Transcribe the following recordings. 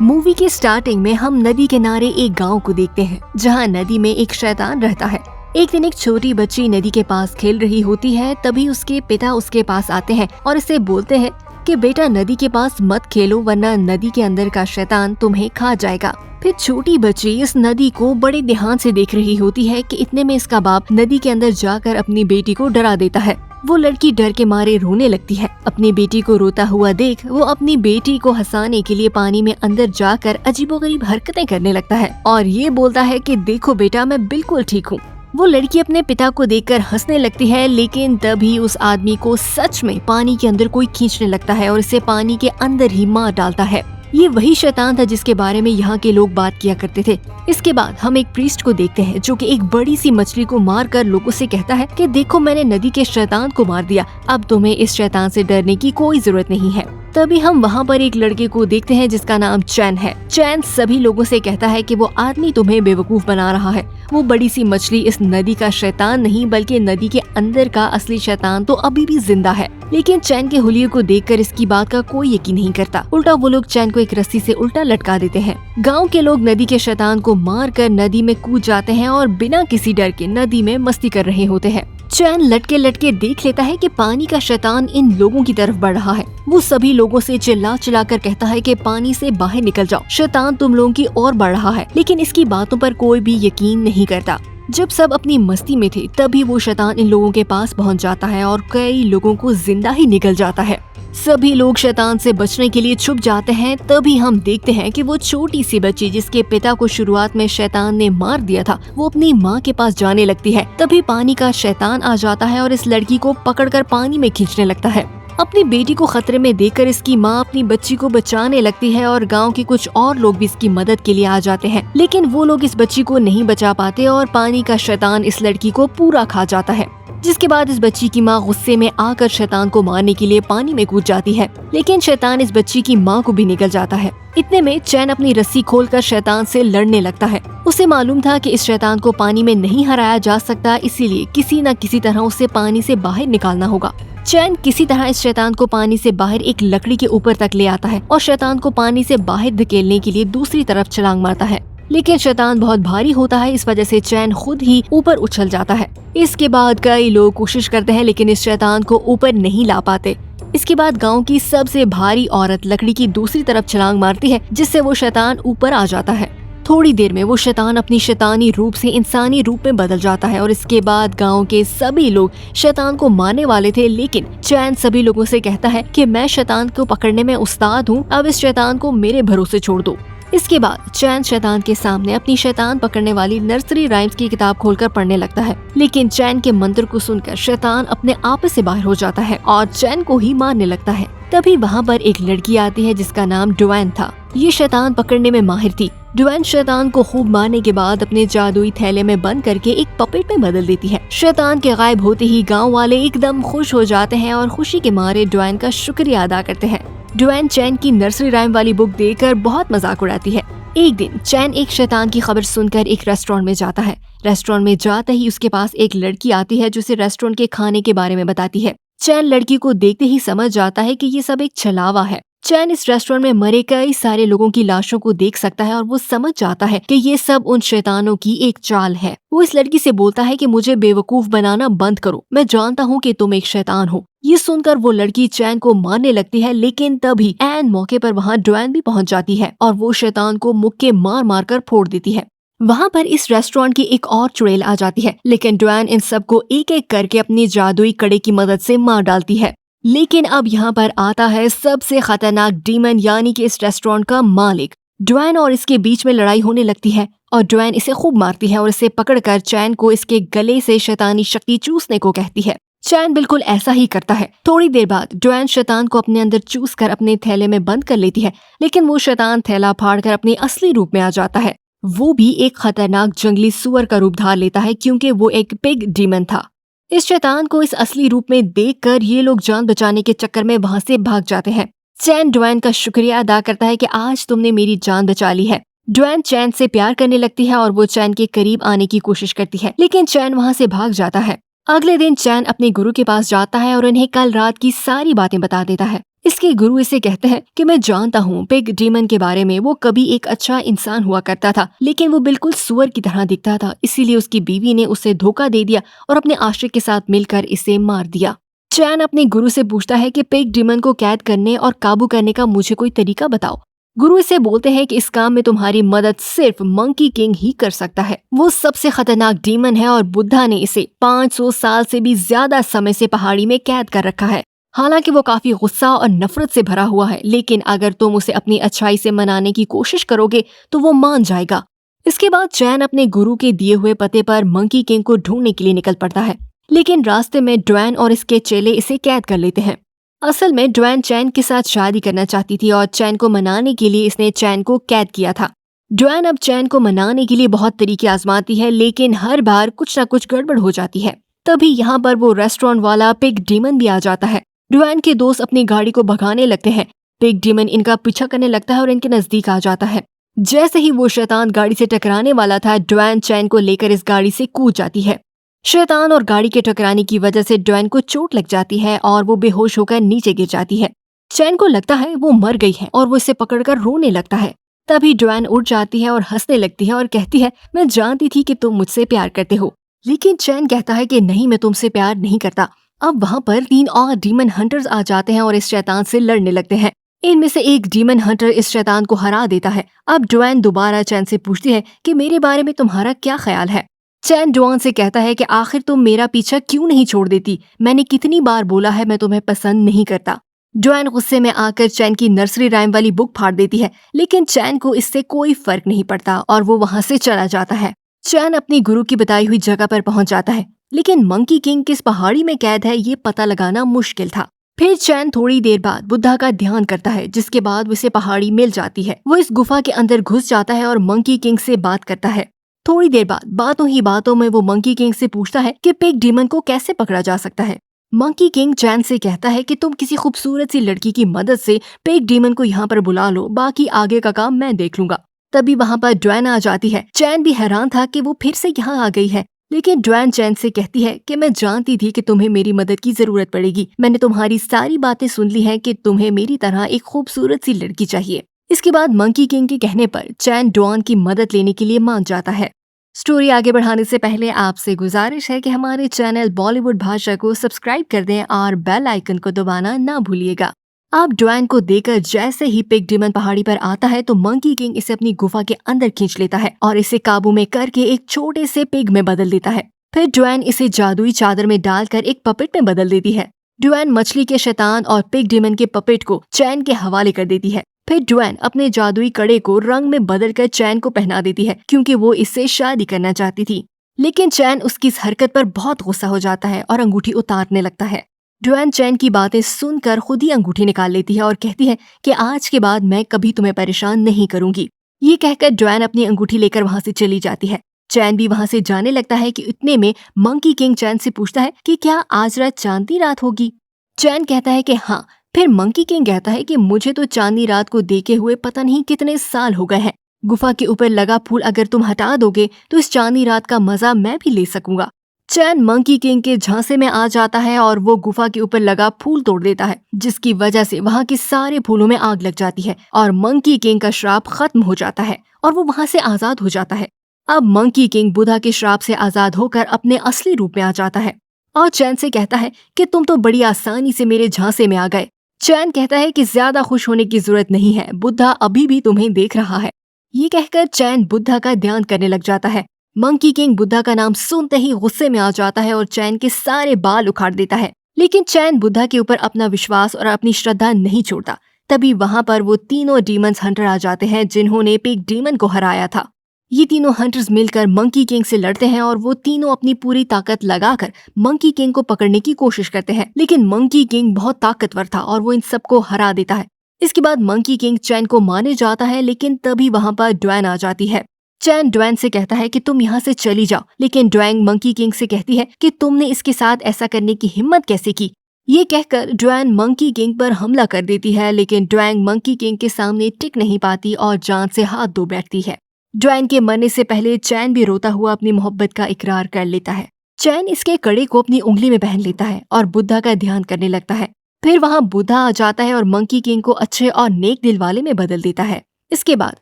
Movie के starting में हम नदी किनारे एक गांव को देखते हैं जहां नदी में एक शैतान रहता है। एक दिन एक छोटी बच्ची नदी के पास खेल रही होती है, तभी उसके पिता उसके पास आते हैं और इसे बोलते हैं कि बेटा नदी के पास मत खेलो वरना नदी के अंदर का शैतान तुम्हें खा जाएगा। फिर छोटी बच्ची इस नदी को बड़े ध्यान से देख रही होती है कि इतने में इसका बाप नदी के अंदर जाकर अपनी बेटी को डरा देता है। वो लड़की डर के मारे रोने लगती है। अपनी बेटी को रोता हुआ देख वो अपनी बेटी को हंसाने के लिए पानी में अंदर जाकर अजीबोगरीब हरकतें करने लगता है और ये बोलता है कि देखो बेटा मैं बिल्कुल ठीक हूँ। वो लड़की अपने पिता को देखकर हंसने लगती है, लेकिन तभी उस आदमी को सच में पानी के अंदर कोई खींचने लगता है और इसे पानी के अंदर ही मार डालता है। ये वही शैतान था जिसके बारे में यहाँ के लोग बात किया करते थे। इसके बाद हम एक प्रीस्ट को देखते हैं जो कि एक बड़ी सी मछली को मारकर लोगों से कहता है कि देखो मैंने नदी के शैतान को मार दिया, अब तुम्हें इस शैतान से डरने की कोई जरूरत नहीं है। तभी हम वहाँ पर एक लड़के को देखते हैं जिसका नाम चैन है। चैन सभी लोगों से कहता है कि वो आदमी तुम्हें बेवकूफ बना रहा है। वो बड़ी सी मछली इस नदी का शैतान नहीं बल्कि नदी के अंदर का असली शैतान तो अभी भी जिंदा है। लेकिन चैन के हुलिये को देखकर इसकी बात का कोई यकीन नहीं करता। उल्टा वो लोग चैन को एक रस्सी से उल्टा लटका देते हैं। गाँव के लोग नदी के शैतान को मार कर नदी में कूद जाते हैं और बिना किसी डर के नदी में मस्ती कर रहे होते हैं। चैन लटके लटके देख लेता है कि पानी का शैतान इन लोगों की तरफ बढ़ रहा है। वो सभी लोगों से चिल्ला चिल्ला कर कहता है कि पानी से बाहर निकल जाओ, शैतान तुम लोगों की ओर बढ़ रहा है। लेकिन इसकी बातों पर कोई भी यकीन नहीं करता। जब सब अपनी मस्ती में थे तभी वो शैतान इन लोगों के पास पहुंच जाता है और कई लोगों को जिंदा ही निकल जाता है। सभी लोग शैतान से बचने के लिए छुप जाते हैं। तभी हम देखते हैं कि वो छोटी सी बच्ची जिसके पिता को शुरुआत में शैतान ने मार दिया था, वो अपनी माँ के पास जाने लगती है। तभी पानी का शैतान आ जाता है और इस लड़की को पकड़कर पानी में खींचने लगता है। अपनी बेटी को खतरे में देखकर इसकी माँ अपनी बच्ची को बचाने लगती है और गांव के कुछ और लोग भी इसकी मदद के लिए आ जाते हैं। लेकिन वो लोग इस बच्ची को नहीं बचा पाते और पानी का शैतान इस लड़की को पूरा खा जाता है। जिसके बाद इस बच्ची की माँ गुस्से में आकर शैतान को मारने के लिए पानी में कूद जाती है, लेकिन शैतान इस बच्ची की माँ को भी निकल जाता है। इतने में चैन अपनी रस्सी खोलकर शैतान से लड़ने लगता है। उसे मालूम था कि इस शैतान को पानी में नहीं हराया जा सकता, इसीलिए किसी न किसी तरह उसे पानी से बाहर निकालना होगा। चैन किसी तरह इस शैतान को पानी से बाहर एक लकड़ी के ऊपर तक ले आता है और शैतान को पानी से बाहर धकेलने के लिए दूसरी तरफ छलांग मारता है। लेकिन शैतान बहुत भारी होता है, इस वजह से चैन खुद ही ऊपर उछल जाता है। इसके बाद कई लोग कोशिश करते हैं लेकिन इस शैतान को ऊपर नहीं ला पाते। इसके बाद गांव की सबसे भारी औरत लकड़ी की दूसरी तरफ छलांग मारती है, जिससे वो शैतान ऊपर आ जाता है। थोड़ी देर में वो शैतान अपनी शैतानी रूप से इंसानी रूप में बदल जाता है और इसके बाद गांव के सभी लोग शैतान को मारने वाले थे, लेकिन चैन सभी लोगों से कहता है कि मैं शैतान को पकड़ने में उस्ताद हूँ, अब इस शैतान को मेरे भरोसे छोड़ दो। इसके बाद चैन शैतान के सामने अपनी शैतान पकड़ने वाली नर्सरी राइम्स की किताब खोलकर पढ़ने लगता है, लेकिन चैन के मंत्र को सुनकर शैतान अपने आप से बाहर हो जाता है और चैन को ही मारने लगता है। तभी वहाँ पर एक लड़की आती है जिसका नाम डुआन था। ये शैतान पकड़ने में माहिर थी। डुआन शैतान को खूब मारने के बाद अपने जादुई थैले में बंद करके एक पपेट में बदल देती है। शैतान के गायब होते ही गाँव वाले एकदम खुश हो जाते हैं और खुशी के मारे डुआन का शुक्रिया अदा करते हैं। डुआन चैन की नर्सरी राइम वाली बुक देखकर बहुत मजाक उड़ाती है। एक दिन चैन एक शैतान की खबर सुनकर एक रेस्टोरेंट में जाता है। रेस्टोरेंट में जाते ही उसके पास एक लड़की आती है जो उसे रेस्टोरेंट के खाने के बारे में बताती है। चैन लड़की को देखते ही समझ जाता है कि ये सब एक छलावा है। चैन इस रेस्टोरेंट में मरे कई सारे लोगों की लाशों को देख सकता है और वो समझ जाता है कि ये सब उन शैतानों की एक चाल है। वो इस लड़की से बोलता है कि मुझे बेवकूफ बनाना बंद करो, मैं जानता हूँ कि तुम एक शैतान हो। ये सुनकर वो लड़की चैन को मारने लगती है, लेकिन तभी एन मौके पर वहाँ डुआन भी पहुँच जाती है और वो शैतान को मुक्के मार मार कर फोड़ देती है। वहाँ पर इस रेस्टोरेंट की एक और चुड़ैल आ जाती है, लेकिन डुआन इन सबको एक एक करके अपनी जादुई कड़े की मदद से मार डालती है। लेकिन अब यहाँ पर आता है सबसे खतरनाक डीमन, यानी कि इस रेस्टोरेंट का मालिक। डुआन और इसके बीच में लड़ाई होने लगती है और डुआन इसे खूब मारती है और इसे पकड़कर चैन को इसके गले से शैतानी शक्ति चूसने को कहती है। चैन बिल्कुल ऐसा ही करता है। थोड़ी देर बाद डुआन शैतान को अपने अंदर चूस कर अपने थैले में बंद कर लेती है, लेकिन वो शैतान थैला फाड़ कर अपने असली रूप में आ जाता है। वो भी एक खतरनाक जंगली सुअर का रूप धार लेता है, क्योंकि वो एक पिग डीमन था। इस शैतान को इस असली रूप में देखकर ये लोग जान बचाने के चक्कर में वहाँ से भाग जाते हैं। चैन डुआन का शुक्रिया अदा करता है कि आज तुमने मेरी जान बचा ली है। डुआन चैन से प्यार करने लगती है और वो चैन के करीब आने की कोशिश करती है, लेकिन चैन वहाँ से भाग जाता है। अगले दिन चैन अपने गुरु के पास जाता है और उन्हें कल रात की सारी बातें बता देता है। इसके गुरु इसे कहते हैं कि मैं जानता हूँ पिग डीमन के बारे में, वो कभी एक अच्छा इंसान हुआ करता था, लेकिन वो बिल्कुल सुअर की तरह दिखता था, इसीलिए उसकी बीवी ने उसे धोखा दे दिया और अपने आशिक के साथ मिलकर इसे मार दिया। चैन अपने गुरु से पूछता है कि पिग डीमन को कैद करने और काबू करने का मुझे कोई तरीका बताओ। गुरु इसे बोलते हैं कि इस काम में तुम्हारी मदद सिर्फ मंकी किंग ही कर सकता है। वो सबसे खतरनाक डीमन है और बुद्धा ने इसे 500 साल से भी ज्यादा समय से पहाड़ी में कैद कर रखा है। हालांकि वो काफी गुस्सा और नफरत से भरा हुआ है, लेकिन अगर तुम उसे अपनी अच्छाई से मनाने की कोशिश करोगे तो वो मान जाएगा। इसके बाद चैन अपने गुरु के दिए हुए पते पर मंकी किंग को ढूंढने के लिए निकल पड़ता है, लेकिन रास्ते में ड्वेन और इसके चेले इसे कैद कर लेते हैं। असल में ड्वेन चैन के साथ शादी करना चाहती थी और चैन को मनाने के लिए इसने चैन को कैद किया था। ड्वेन अब चैन को मनाने के लिए बहुत तरीके आजमाती है, लेकिन हर बार कुछ न कुछ गड़बड़ हो जाती है। तभी यहाँ पर वो रेस्टोरेंट वाला पिग डीमन भी आ जाता है। ड्वेन के दोस्त अपनी गाड़ी को भगाने लगते हैं। पिग डीमन इनका पीछा करने लगता है और इनके नजदीक आ जाता है। जैसे ही वो शैतान गाड़ी से टकराने वाला था, ड्वेन चैन को लेकर इस गाड़ी से कूद जाती है। शैतान और गाड़ी के टकराने की वजह से ड्वेन को चोट लग जाती है और वो बेहोश होकर नीचे गिर जाती है। चैन को लगता है वो मर गई है और वो इसे पकड़कर रोने लगता है। तभी ड्वेन उठ जाती है और हंसने लगती है और कहती है, मैं जानती थी कि तुम मुझसे प्यार करते हो। लेकिन चैन कहता है कि नहीं, मैं तुमसे प्यार नहीं करता। अब वहाँ पर 3 और डीमन हंटर्स आ जाते हैं और इस शैतान से लड़ने लगते हैं। इनमें से एक डीमन हंटर इस शैतान को हरा देता है। अब ड्वेन दोबारा चैन से पूछती है कि मेरे बारे में तुम्हारा क्या ख्याल है। चैन ड्वेन से कहता है कि आखिर तुम मेरा पीछा क्यों नहीं छोड़ देती, मैंने कितनी बार बोला है मैं तुम्हें पसंद नहीं करता। ड्वेन गुस्से में आकर चैन की नर्सरी राइम वाली बुक फाड़ देती है, लेकिन चैन को इससे कोई फर्क नहीं पड़ता और वो वहाँ से चला जाता है। चैन अपनी गुरु की बताई हुई जगह पर पहुंच जाता है, लेकिन मंकी किंग किस पहाड़ी में कैद है ये पता लगाना मुश्किल था। फिर चैन थोड़ी देर बाद बुद्धा का ध्यान करता है, जिसके बाद उसे पहाड़ी मिल जाती है। वो इस गुफा के अंदर घुस जाता है और मंकी किंग से बात करता है। थोड़ी देर बाद बातों ही बातों में वो मंकी किंग से पूछता है कि पिग डीमन को कैसे पकड़ा जा सकता है। मंकी किंग चैन से कहता है कि तुम किसी खूबसूरत सी लड़की की मदद से पिग डीमन को यहाँ पर बुला लो, बाकी आगे का काम मैं देख लूंगा। तभी वहाँ पर ड्वेन आ जाती है। चैन भी हैरान था कि वो फिर से यहाँ आ गई है, लेकिन ड्वेन चैन से कहती है कि मैं जानती थी कि तुम्हें मेरी मदद की जरूरत पड़ेगी। मैंने तुम्हारी सारी बातें सुन ली हैं कि तुम्हें मेरी तरह एक खूबसूरत सी लड़की चाहिए। इसके बाद मंकी किंग के कहने पर चैन ड्वेन की मदद लेने के लिए मान जाता है। स्टोरी आगे बढ़ाने से पहले आपसे गुजारिश है कि हमारे चैनल बॉलीवुड भाषा को सब्सक्राइब कर दें और बेल आइकन को दबाना ना भूलिएगा। अब ड्वेन को देकर जैसे ही पिग डीमन पहाड़ी पर आता है तो मंकी किंग इसे अपनी गुफा के अंदर खींच लेता है और इसे काबू में करके एक छोटे से पिग में बदल देता है। फिर ड्वेन इसे जादुई चादर में डालकर एक पपेट में बदल देती है। ड्वेन मछली के शैतान और पिग डीमन के पपेट को चैन के हवाले कर देती है। फिर ड्वेन अपने जादुई कड़े को रंग में बदलकर चैन को पहना देती है, क्योंकि वो इससे शादी करना चाहती थी। लेकिन चैन उसकी इस हरकत पर बहुत गुस्सा हो जाता है और अंगूठी उतारने लगता है। ड्वेन चैन की बातें सुनकर खुद ही अंगूठी निकाल लेती है और कहती है कि आज के बाद मैं कभी तुम्हें परेशान नहीं करूंगी। ये कहकर ड्वेन अपनी अंगूठी लेकर वहाँ से चली जाती है। चैन भी वहाँ से जाने लगता है कि इतने में मंकी किंग चैन से पूछता है कि क्या आज रात चांदनी रात होगी। चैन कहता है कि हाँ। फिर मंकी किंग कहता है कि मुझे तो चांदनी रात को देखे हुए पता नहीं कितने साल हो गए हैं। गुफा के ऊपर लगा फूल अगर तुम हटा दोगे तो इस चांदनी रात का मजा मैं भी ले सकूंगा। चैन मंकी किंग के झांसे में आ जाता है और वो गुफा के ऊपर लगा फूल तोड़ देता है, जिसकी वजह से वहाँ के सारे फूलों में आग लग जाती है और मंकी किंग का श्राप खत्म हो जाता है और वो वहाँ से आजाद हो जाता है। अब मंकी किंग बुद्धा के श्राप से आजाद होकर अपने असली रूप में आ जाता है और चैन से कहता है कि तुम तो बड़ी आसानी से मेरे झांसे में आ गए। चैन कहता है कि ज्यादा खुश होने की जरूरत नहीं है, बुद्धा अभी भी तुम्हें देख रहा है। ये कहकर चैन बुद्धा का ध्यान करने लग जाता है। मंकी किंग बुद्धा का नाम सुनते ही गुस्से में आ जाता है और चैन के सारे बाल उखाड़ देता है, लेकिन चैन बुद्धा के ऊपर अपना विश्वास और अपनी श्रद्धा नहीं छोड़ता। तभी वहाँ पर वो तीनों डीमंस हंटर आ जाते हैं जिन्होंने पिग डीमन को हराया था। ये तीनों हंटर्स मिलकर मंकी किंग से लड़ते हैं और वो तीनों अपनी पूरी ताकत लगाकर मंकी किंग को पकड़ने की कोशिश करते हैं, लेकिन मंकी किंग बहुत ताकतवर था और वो इन सबको हरा देता है। इसके बाद मंकी किंग चैन को मारने जाता है, लेकिन तभी वहाँ पर ड्वेन आ जाती है। चैन ड्वेन से कहता है कि तुम यहाँ से चली जाओ, लेकिन ड्वेन मंकी किंग से कहती है कि तुमने इसके साथ ऐसा करने की हिम्मत कैसे की। ये कहकर ड्वेन मंकी किंग पर हमला कर देती है, लेकिन ड्वेन मंकी किंग के सामने टिक नहीं पाती और जान से हाथ धो बैठती है। ड्वेन के मरने से पहले चैन भी रोता हुआ अपनी मोहब्बत का इकरार कर लेता है। चैन इसके कड़े को अपनी उंगली में पहन लेता है और बुद्धा का ध्यान करने लगता है। फिर वहाँ बुद्धा आ जाता है और मंकी किंग को अच्छे और नेक दिल वाले में बदल देता है। इसके बाद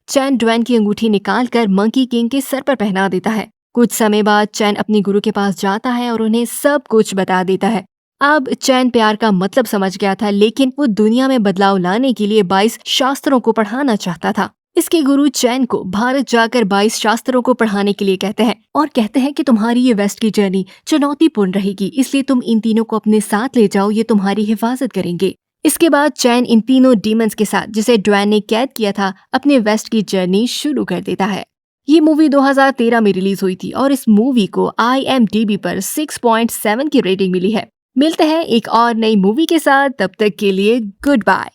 चैन ड्वेन की अंगूठी निकाल कर मंकी किंग के सर पर पहना देता है। कुछ समय बाद चैन अपने गुरु के पास जाता है और उन्हें सब कुछ बता देता है। अब चैन प्यार का मतलब समझ गया था, लेकिन वो दुनिया में बदलाव लाने के लिए 22 शास्त्रों को पढ़ाना चाहता था। इसके गुरु चैन को भारत जाकर 22 शास्त्रों को पढ़ाने के लिए कहते हैं और कहते हैं कि तुम्हारी ये वेस्ट की जर्नी चुनौतीपूर्ण रहेगी, इसलिए तुम इन तीनों को अपने साथ ले जाओ, ये तुम्हारी हिफाजत करेंगे। इसके बाद चैन इन तीनों डीमंस के साथ, जिसे ड्वेन ने कैद किया था, अपने वेस्ट की जर्नी शुरू कर देता है। ये मूवी 2013 में रिलीज हुई थी और इस मूवी को IMDb पर 6.7 की रेटिंग मिली है। मिलते हैं एक और नई मूवी के साथ, तब तक के लिए गुड बाय।